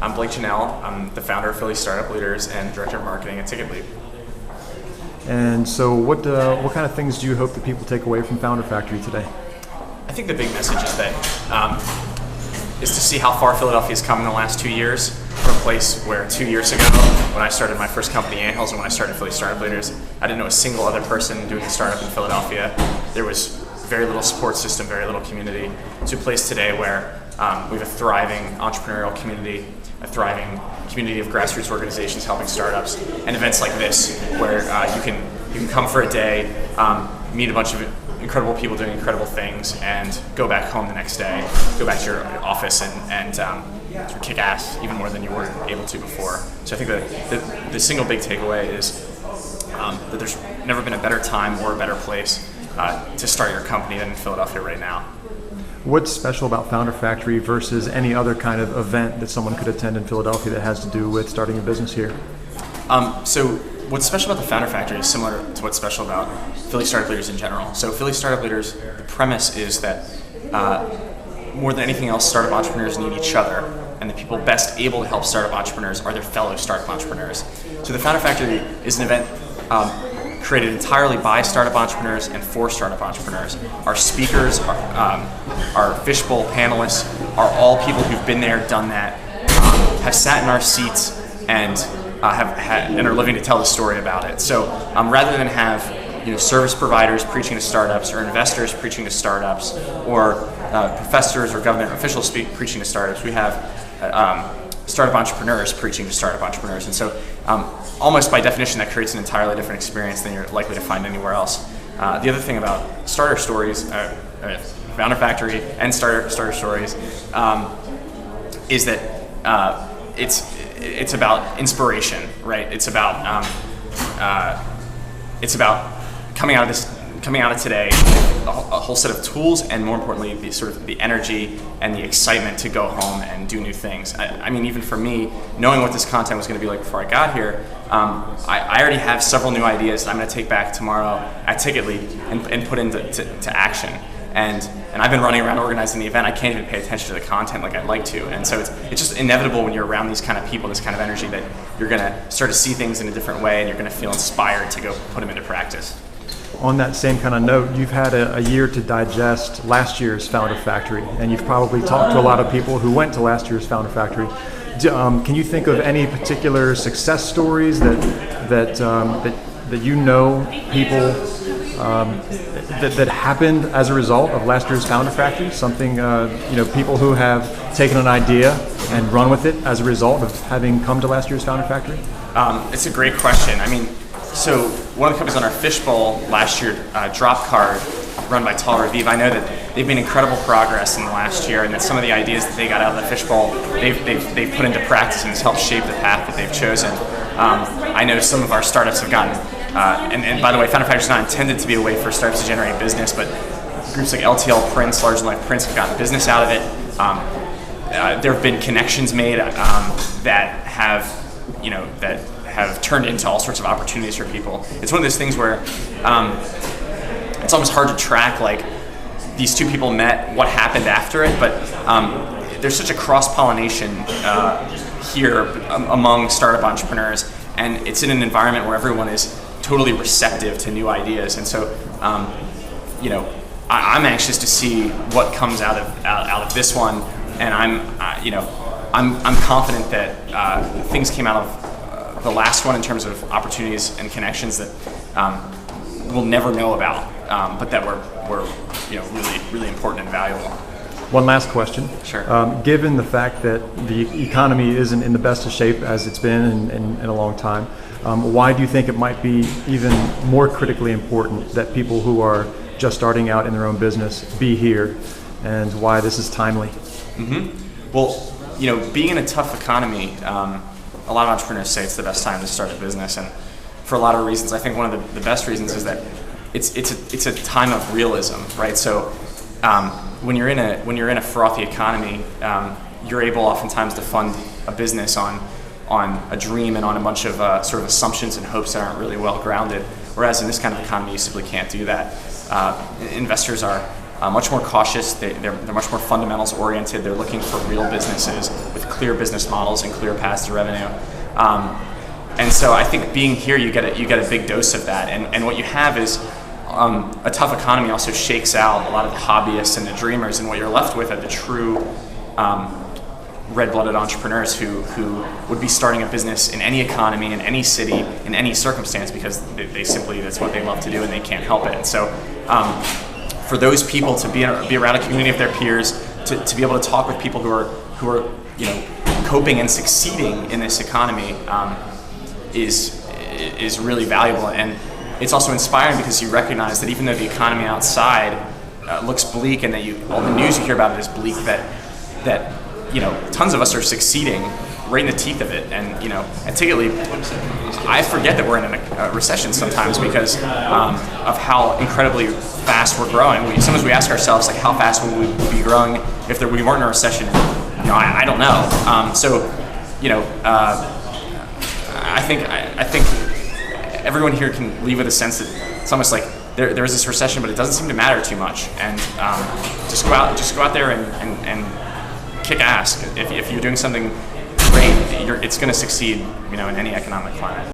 I'm Blake Jennelle. I'm the founder of Philly Startup Leaders and Director of Marketing at Ticketleap. And so what kind of things do you hope that people take away from Founder Factory today? I think the big message is that is to see how far Philadelphia's come in the last 2 years from a place where 2 years ago, when I started my first company, Anthills, and when I started Philly Startup Leaders, I didn't know a single other person doing a startup in Philadelphia. There was very little support system, very little community, to a place today where we have a thriving entrepreneurial community, a thriving community of grassroots organizations helping startups, and events like this where you can come for a day, meet a bunch of incredible people doing incredible things, and go back home the next day, go back to your office and sort of kick ass even more than you were able to before. So I think that the single big takeaway is that there's never been a better time or a better place to start your company than in Philadelphia right now. What's special about Founder Factory versus any other kind of event that someone could attend in Philadelphia that has to do with starting a business here? So what's special about the Founder Factory is similar to what's special about Philly Startup Leaders in general. So Philly Startup Leaders, the premise is that more than anything else, startup entrepreneurs need each other, and the people best able to help startup entrepreneurs are their fellow startup entrepreneurs. So the Founder Factory is an event created entirely by startup entrepreneurs and for startup entrepreneurs. Our speakers, our fishbowl panelists are all people who've been there, done that, have sat in our seats, and and are living to tell the story about it. So rather than have service providers preaching to startups, or investors preaching to startups, or professors or government officials preaching to startups, we have startup entrepreneurs preaching to startup entrepreneurs. And so almost by definition, that creates an entirely different experience than you're likely to find anywhere else. The other thing about starter stories, Founder Factory and starter stories, is that it's about inspiration, right? It's about coming out of today with a whole set of tools, and more importantly, the energy and the excitement to go home and do new things. I mean, even for me, knowing what this content was going to be like before I got here, I already have several new ideas that I'm going to take back tomorrow at Ticketleap and put into action. And I've been running around organizing the event. I can't even pay attention to the content like I'd like to. And so it's just inevitable when you're around these kind of people, this kind of energy, that you're going to start to see things in a different way, and you're going to feel inspired to go put them into practice. On that same kind of note, you've had a year to digest last year's Founder Factory, and you've probably talked to a lot of people who went to last year's Founder Factory. Can you think of any particular success stories that you know people that happened as a result of last year's Founder Factory? Something people who have taken an idea and run with it as a result of having come to last year's Founder Factory? It's a great question. I mean, so one of the companies on our fishbowl last year, Dropcard, run by Tal Raviv, I know that they've made incredible progress in the last year, and that some of the ideas that they got out of the fishbowl, they've put into practice, and it's helped shape the path that they've chosen. I know some of our startups have gotten, and by the way, Founder Factory is not intended to be a way for startups to generate business, but groups like LTL Prints, Large Life Prints, have gotten business out of it. There have been connections made that have turned into all sorts of opportunities for people. It's one of those things where it's almost hard to track, like, these two people met, what happened after it, but there's such a cross-pollination here among startup entrepreneurs, and it's in an environment where everyone is totally receptive to new ideas. And so I'm anxious to see what comes out of this one, and I'm confident that things came out of the last one in terms of opportunities and connections that we'll never know about, but that were really, really important and valuable. One last question. Sure. Given the fact that the economy isn't in the best of shape as it's been in a long time, why do you think it might be even more critically important that people who are just starting out in their own business be here, and why this is timely? Mm-hmm. Well, being in a tough economy, a lot of entrepreneurs say it's the best time to start a business, and for a lot of reasons. I think one of the best reasons is that it's a time of realism, right? So when you're in a frothy economy, you're able oftentimes to fund a business on a dream and on a bunch of sort of assumptions and hopes that aren't really well grounded. Whereas in this kind of economy, you simply can't do that. Investors are much more cautious. They're much more fundamentals oriented. They're looking for real businesses with clear business models and clear paths to revenue. And so I think being here, you get a big dose of that. And what you have is a tough economy also shakes out a lot of the hobbyists and the dreamers, and what you're left with are the true red-blooded entrepreneurs who would be starting a business in any economy, in any city, in any circumstance, because they simply, that's what they love to do and they can't help it. And so for those people to be around a community of their peers, to be able to talk with people who are coping and succeeding in this economy is really valuable. And it's also inspiring because you recognize that even though the economy outside looks bleak, and that all the news you hear about it is bleak, that tons of us are succeeding right in the teeth of it. And particularly, I forget that we're in a recession sometimes because of how incredibly fast we're growing. Sometimes we ask ourselves, like, how fast would we be growing if we weren't in a recession? I don't know. I think everyone here can leave with a sense that it's almost like there is this recession, but it doesn't seem to matter too much. And just go out there and kick ass. If you're doing something great, it's going to succeed, in any economic climate.